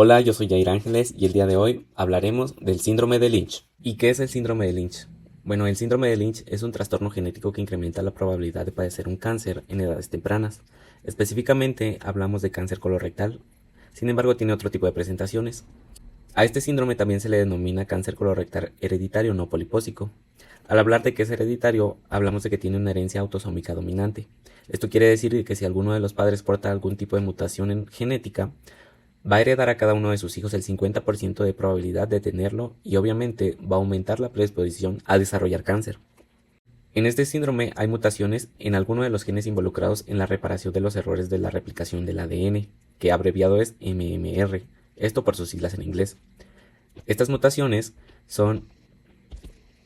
Hola, yo soy Jair Ángeles y el día de hoy hablaremos del síndrome de Lynch. ¿Y qué es el síndrome de Lynch? Bueno, el síndrome de Lynch es un trastorno genético que incrementa la probabilidad de padecer un cáncer en edades tempranas. Específicamente hablamos de cáncer colorectal, sin embargo tiene otro tipo de presentaciones. A este síndrome también se le denomina cáncer colorectal hereditario no polipósico. Al hablar de que es hereditario, hablamos de que tiene una herencia autosómica dominante. Esto quiere decir que si alguno de los padres porta algún tipo de mutación genética, va a heredar a cada uno de sus hijos el 50% de probabilidad de tenerlo y obviamente va a aumentar la predisposición a desarrollar cáncer. En este síndrome hay mutaciones en alguno de los genes involucrados en la reparación de los errores de la replicación del ADN, que abreviado es MMR, esto por sus siglas en inglés. Estas mutaciones son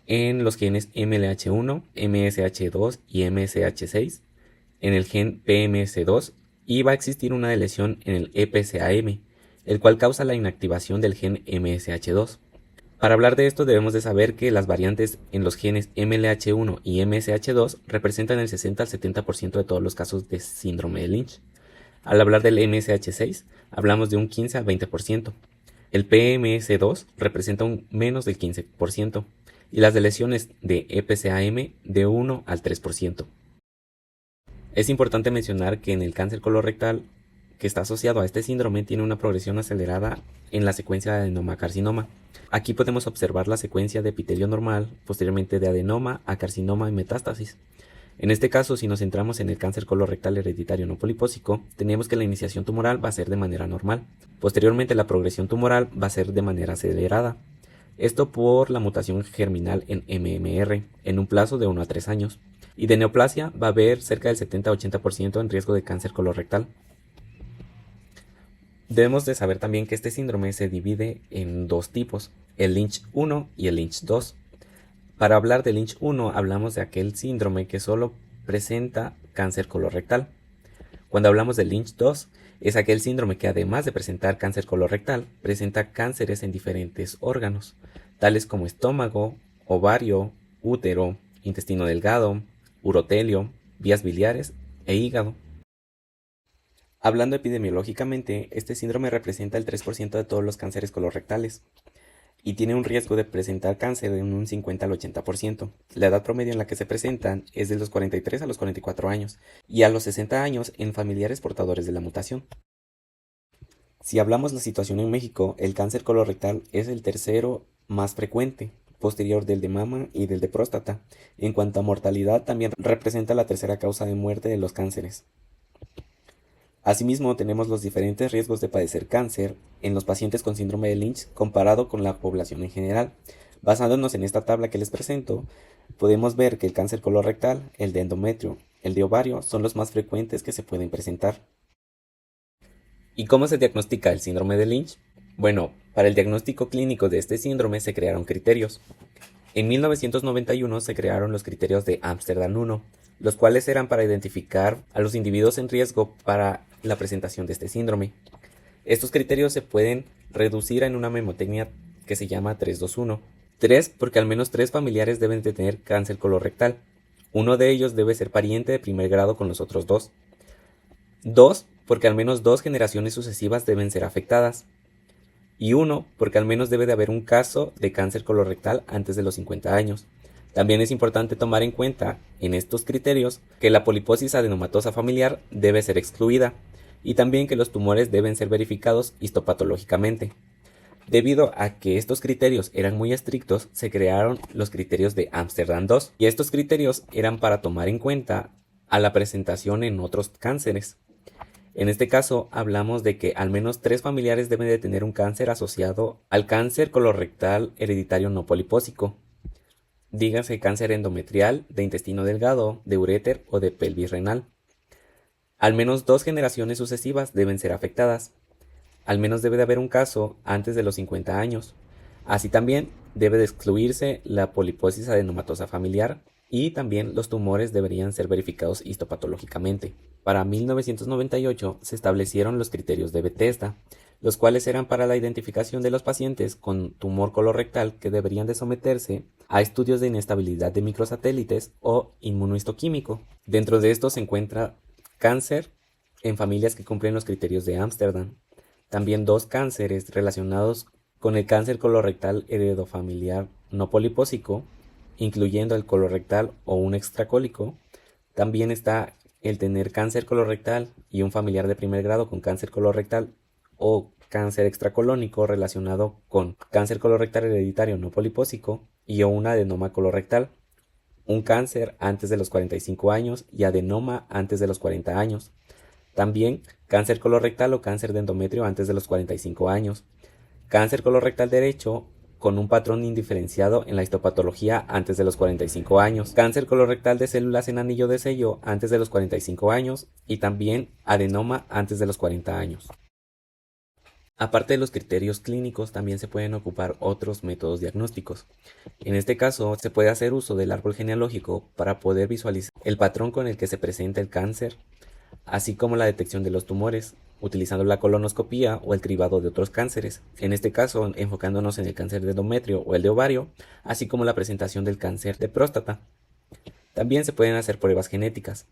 en los genes MLH1, MSH2 y MSH6, en el gen PMS2 y va a existir una lesión en el EPCAM, el cual causa la inactivación del gen MSH2. Para hablar de esto debemos de saber que las variantes en los genes MLH1 y MSH2 representan el 60 al 70% de todos los casos de síndrome de Lynch. Al hablar del MSH6 hablamos de un 15 al 20%. El PMS2 representa un menos del 15% y las de lesiones de EPCAM de 1 al 3%. Es importante mencionar que en el cáncer colorectal que está asociado a este síndrome tiene una progresión acelerada en la secuencia de adenoma-carcinoma. Aquí podemos observar la secuencia de epitelio normal, posteriormente de adenoma a carcinoma y metástasis. En este caso, si nos centramos en el cáncer colorectal hereditario no polipósico, tenemos que la iniciación tumoral va a ser de manera normal. Posteriormente, la progresión tumoral va a ser de manera acelerada. Esto por la mutación germinal en MMR en un plazo de 1 a 3 años. Y de neoplasia va a haber cerca del 70-80% en riesgo de cáncer colorectal. Debemos de saber también que este síndrome se divide en dos tipos, el Lynch 1 y el Lynch 2. Para hablar de Lynch 1 hablamos de aquel síndrome que solo presenta cáncer colorectal. Cuando hablamos de Lynch 2 es aquel síndrome que además de presentar cáncer colorectal, presenta cánceres en diferentes órganos, tales como estómago, ovario, útero, intestino delgado, urotelio, vías biliares e hígado. Hablando epidemiológicamente, este síndrome representa el 3% de todos los cánceres colorectales y tiene un riesgo de presentar cáncer en un 50 al 80%. La edad promedio en la que se presentan es de los 43 a los 44 años y a los 60 años en familiares portadores de la mutación. Si hablamos de la situación en México, el cáncer colorectal es el tercero más frecuente, posterior del de mama y del de próstata. En cuanto a mortalidad, también representa la tercera causa de muerte de los cánceres. Asimismo, tenemos los diferentes riesgos de padecer cáncer en los pacientes con síndrome de Lynch comparado con la población en general. Basándonos en esta tabla que les presento, podemos ver que el cáncer colorectal, el de endometrio, el de ovario son los más frecuentes que se pueden presentar. ¿Y cómo se diagnostica el síndrome de Lynch? Bueno, para el diagnóstico clínico de este síndrome se crearon criterios. En 1991 se crearon los criterios de Ámsterdam 1, los cuales eran para identificar a los individuos en riesgo para la presentación de este síndrome. Estos criterios se pueden reducir en una mnemotecnia que se llama 3-2-1. 3 porque al menos 3 familiares deben de tener cáncer colorectal. Uno de ellos debe ser pariente de primer grado con los otros 2. 2 porque al menos 2 generaciones sucesivas deben ser afectadas. Y 1 porque al menos debe de haber un caso de cáncer colorectal antes de los 50 años. También es importante tomar en cuenta en estos criterios que la poliposis adenomatosa familiar debe ser excluida y también que los tumores deben ser verificados histopatológicamente. Debido a que estos criterios eran muy estrictos, se crearon los criterios de Ámsterdam 2 y estos criterios eran para tomar en cuenta a la presentación en otros cánceres. En este caso, hablamos de que al menos 3 familiares deben de tener un cáncer asociado al cáncer colorectal hereditario no polipósico. Dígase cáncer endometrial, de intestino delgado, de uréter o de pelvis renal. Al menos 2 generaciones sucesivas deben ser afectadas. Al menos debe de haber un caso antes de los 50 años. Así también debe de excluirse la poliposis adenomatosa familiar y también los tumores deberían ser verificados histopatológicamente. Para 1998 se establecieron los criterios de Bethesda, los cuales eran para la identificación de los pacientes con tumor colorectal que deberían de someterse a estudios de inestabilidad de microsatélites o inmunohistoquímico. Dentro de esto se encuentra cáncer en familias que cumplen los criterios de Ámsterdam. También dos cánceres relacionados con el cáncer colorectal heredofamiliar no polipósico, incluyendo el colorectal o un extracólico. También está el tener cáncer colorectal y un familiar de primer grado con cáncer colorectal o cáncer extracolónico relacionado con cáncer colorectal hereditario no polipósico y o un adenoma colorectal, un cáncer antes de los 45 años y adenoma antes de los 40 años. También cáncer colorectal o cáncer de endometrio antes de los 45 años. Cáncer colorectal derecho con un patrón indiferenciado en la histopatología antes de los 45 años. Cáncer colorectal de células en anillo de sello antes de los 45 años y también adenoma antes de los 40 años. Aparte de los criterios clínicos, también se pueden ocupar otros métodos diagnósticos. En este caso, se puede hacer uso del árbol genealógico para poder visualizar el patrón con el que se presenta el cáncer, así como la detección de los tumores, utilizando la colonoscopía o el cribado de otros cánceres, en este caso enfocándonos en el cáncer de endometrio o el de ovario, así como la presentación del cáncer de próstata. También se pueden hacer pruebas genéticas.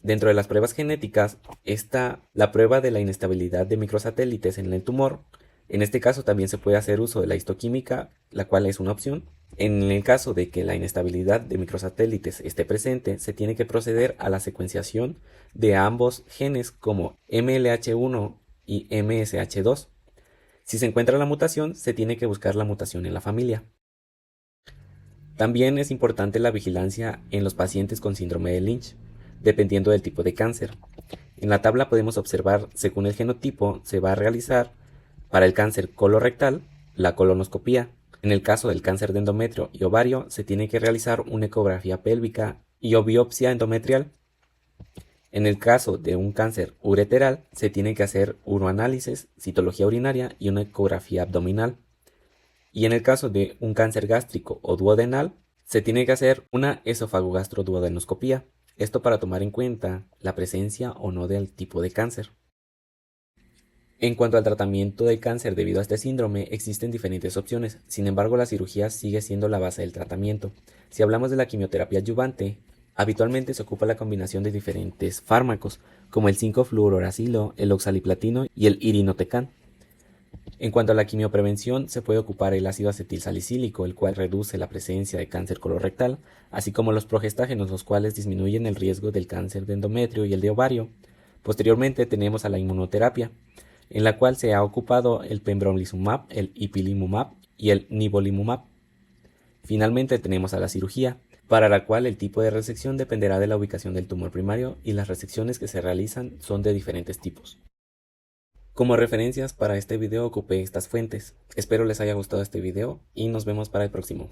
Dentro de las pruebas genéticas está la prueba de la inestabilidad de microsatélites en el tumor. En este caso también se puede hacer uso de la histoquímica, la cual es una opción. En el caso de que la inestabilidad de microsatélites esté presente, se tiene que proceder a la secuenciación de ambos genes como MLH1 y MSH2. Si se encuentra la mutación, se tiene que buscar la mutación en la familia. También es importante la vigilancia en los pacientes con síndrome de Lynch, dependiendo del tipo de cáncer. En la tabla podemos observar, según el genotipo, se va a realizar para el cáncer colorectal la colonoscopía. En el caso del cáncer de endometrio y ovario, se tiene que realizar una ecografía pélvica y o biopsia endometrial. En el caso de un cáncer ureteral, se tiene que hacer uroanálisis, citología urinaria y una ecografía abdominal. Y en el caso de un cáncer gástrico o duodenal, se tiene que hacer una esofagogastroduodenoscopía. Esto para tomar en cuenta la presencia o no del tipo de cáncer. En cuanto al tratamiento del cáncer debido a este síndrome, existen diferentes opciones. Sin embargo, la cirugía sigue siendo la base del tratamiento. Si hablamos de la quimioterapia adyuvante, habitualmente se ocupa la combinación de diferentes fármacos, como el 5-fluoruracilo, el oxaliplatino y el irinotecan. En cuanto a la quimioprevención, se puede ocupar el ácido acetilsalicílico, el cual reduce la presencia de cáncer colorectal, así como los progestágenos, los cuales disminuyen el riesgo del cáncer de endometrio y el de ovario. Posteriormente tenemos a la inmunoterapia, en la cual se ha ocupado el pembrolizumab, el ipilimumab y el nivolumab. Finalmente tenemos a la cirugía, para la cual el tipo de resección dependerá de la ubicación del tumor primario y las resecciones que se realizan son de diferentes tipos. Como referencias para este video ocupé estas fuentes. Espero les haya gustado este video y nos vemos para el próximo.